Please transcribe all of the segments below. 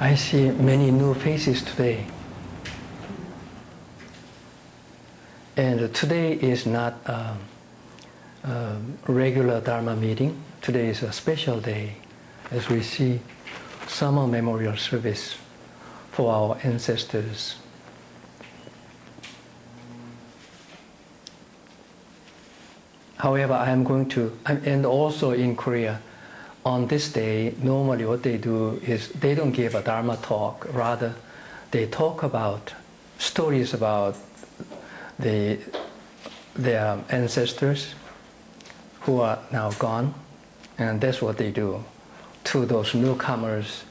I see many new faces today. And today is not a regular Dharma meeting. Today is a special day as we see summer memorial service for our ancestors. However, I am going to, and also in Korea, on this day, normally what they do is they don't give a Dharma talk, rather they talk about stories about their ancestors who are now gone, and that's what they do. To those newcomers,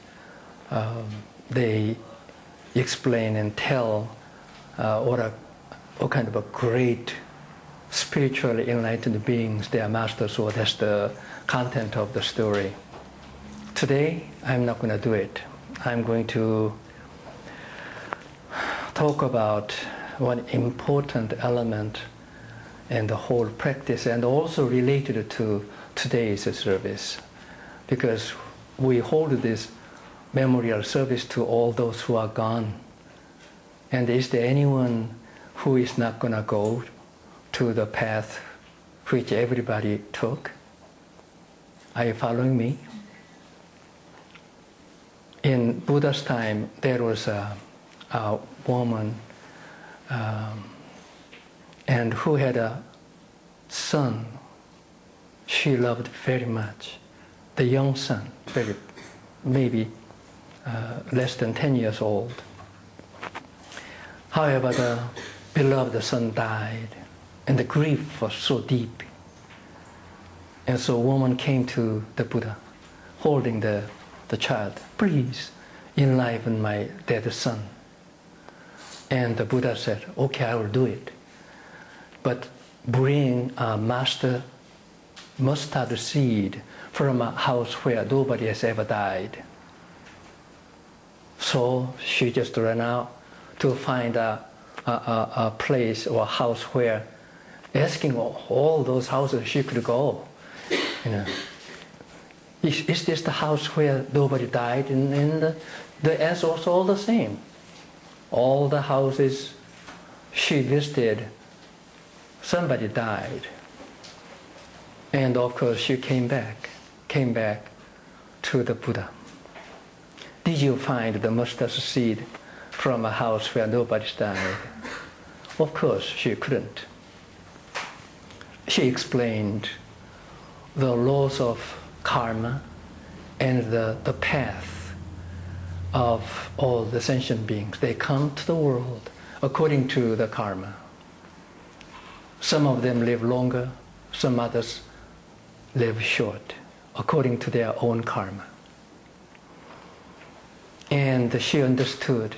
they explain and tell what kind of a great spiritually enlightened beings their masters were. That's the content of the story. Today, I'm not going to do it. I'm going to talk about one important element in the whole practice, and also related to today's service, because we hold this memorial service to all those who are gone. And is there anyone who is not going to go to the path which everybody took? Are you following me? In Buddha's time, there was a woman and who had a son she loved very much, the young son, maybe less than 10 years old. However, the beloved son died, and the grief was so deep. And so a woman came to the Buddha, holding the child. Please enliven my dead son. And the Buddha said, okay, I will do it. But bring a master mustard seed from a house where nobody has ever died. So she just ran out to find a place or a house where, asking all those houses she could go. You know, is this the house where nobody died? And the answer was all the same. All the houses she listed, somebody died. And of course she came back to the Buddha. Did you find the mustard seed from a house where nobody's died? Of course she couldn't. She explained the laws of karma and the path of all the sentient beings. They come to the world according to the karma. Some of them live longer, some others live short, according to their own karma. And she understood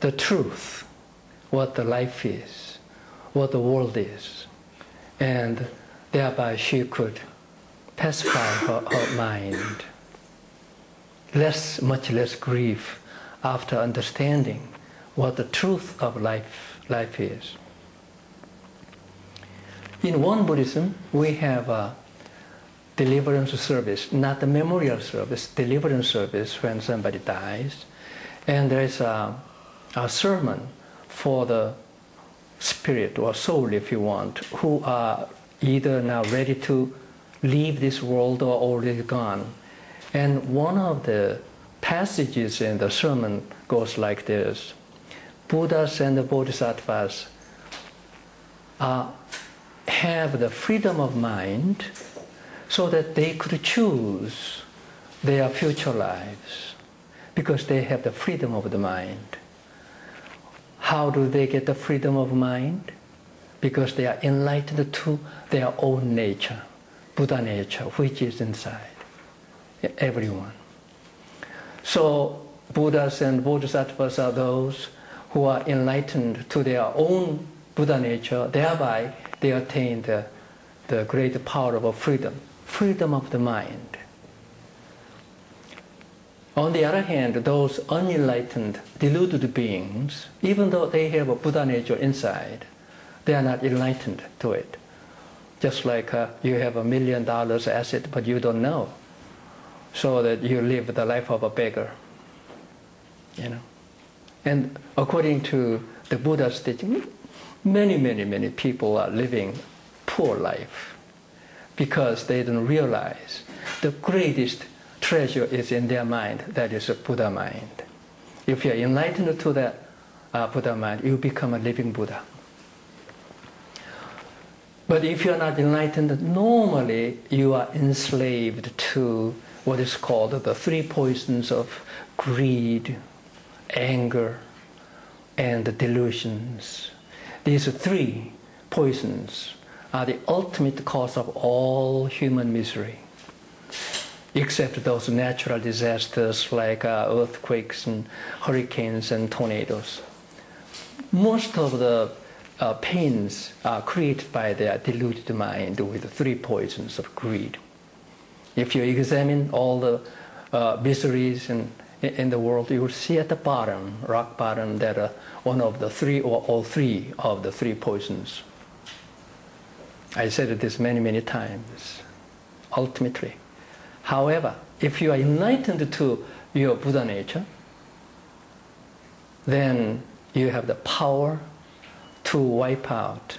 the truth, what the life is, what the world is, and thereby she could pacify her mind. Much less grief after understanding what the truth of life is. In Won-Buddhism, we have a deliverance service, not a memorial service, deliverance service when somebody dies. And there is a sermon for the spirit or soul, if you want, who are either now ready to leave this world or already gone. And one of the passages in the sermon goes like this: Buddhas and the Bodhisattvas have the freedom of mind so that they could choose their future lives, because they have the freedom of the mind. How do they get the freedom of mind? Because they are enlightened to their own nature, Buddha nature, which is inside everyone. So Buddhas and Bodhisattvas are those who are enlightened to their own Buddha nature, thereby they attain the great power of freedom of the mind. On the other hand, those unenlightened, deluded beings, even though they have a Buddha nature inside, they are not enlightened to it. Just like you have $1 million asset, but you don't know, so that you live the life of a beggar. you know. And according to the Buddha's teaching, many people are living poor life because they don't realize the greatest treasure is in their mind, that is a Buddha mind. If you're enlightened to that Buddha mind, you become a living Buddha. But if you're not enlightened, normally you are enslaved to what is called the three poisons of greed, anger, and delusions. These three poisons are the ultimate cause of all human misery, except those natural disasters like earthquakes and hurricanes and tornadoes. Most of the pains are created by their deluded mind with the three poisons of greed. If you examine all the miseries in the world, you will see at the bottom, rock bottom, that one of the three or all three of the three poisons. I said this many times, ultimately. However, if you are enlightened to your Buddha nature, then you have the power to wipe out,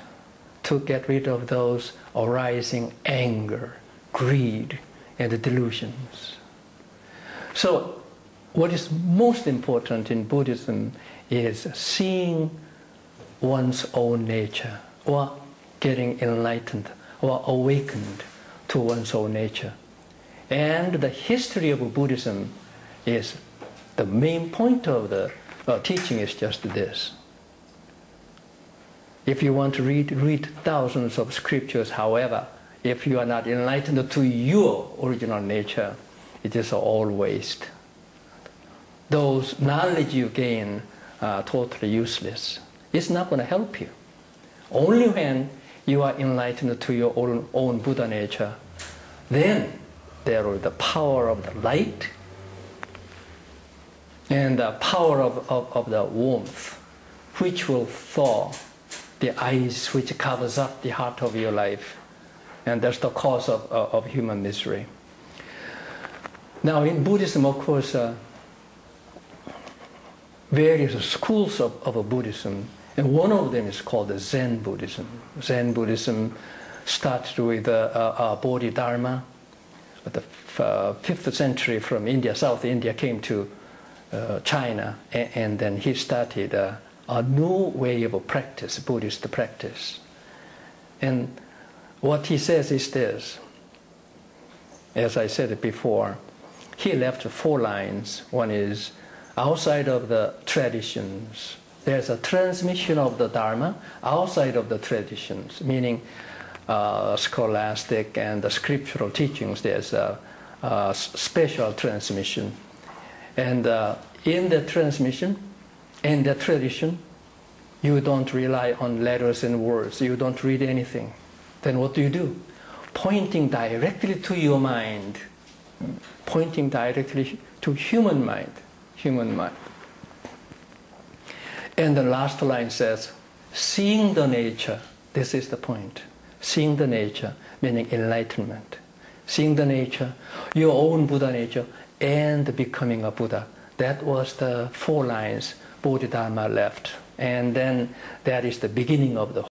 to get rid of those arising anger, greed, and delusions. So, what is most important in Buddhism is seeing one's own nature, or getting enlightened, or awakened to one's own nature. And the history of Buddhism is, the main point of the teaching is just this. If you want to read thousands of scriptures, however, if you are not enlightened to your original nature, it is all waste. Those knowledge you gain are totally useless. It's not going to help you. Only when you are enlightened to your own Buddha nature, then there is the power of the light and the power of the warmth, which will thaw the ice which covers up the heart of your life. And that's the cause of human misery. Now in Buddhism, of course, various schools of Buddhism, and one of them is called the Zen Buddhism. Zen Buddhism started with Bodhidharma. The 5th century from India, South India, came to China, and then he started a new way of practice, Buddhist practice. And what he says is this. As I said before, he left 4 lines. One is, outside of the traditions, there's a transmission of the Dharma outside of the traditions, meaning scholastic and the scriptural teachings. There's a special transmission. And in the transmission, in the tradition, you don't rely on letters and words. You don't read anything. Then what do? Pointing directly to your mind, pointing directly to human mind. And the last line says, seeing the nature. This is the point. Seeing the nature, meaning enlightenment. Seeing the nature, your own Buddha nature, and becoming a Buddha. That was the 4 lines Bodhidharma left. And then that is the beginning of the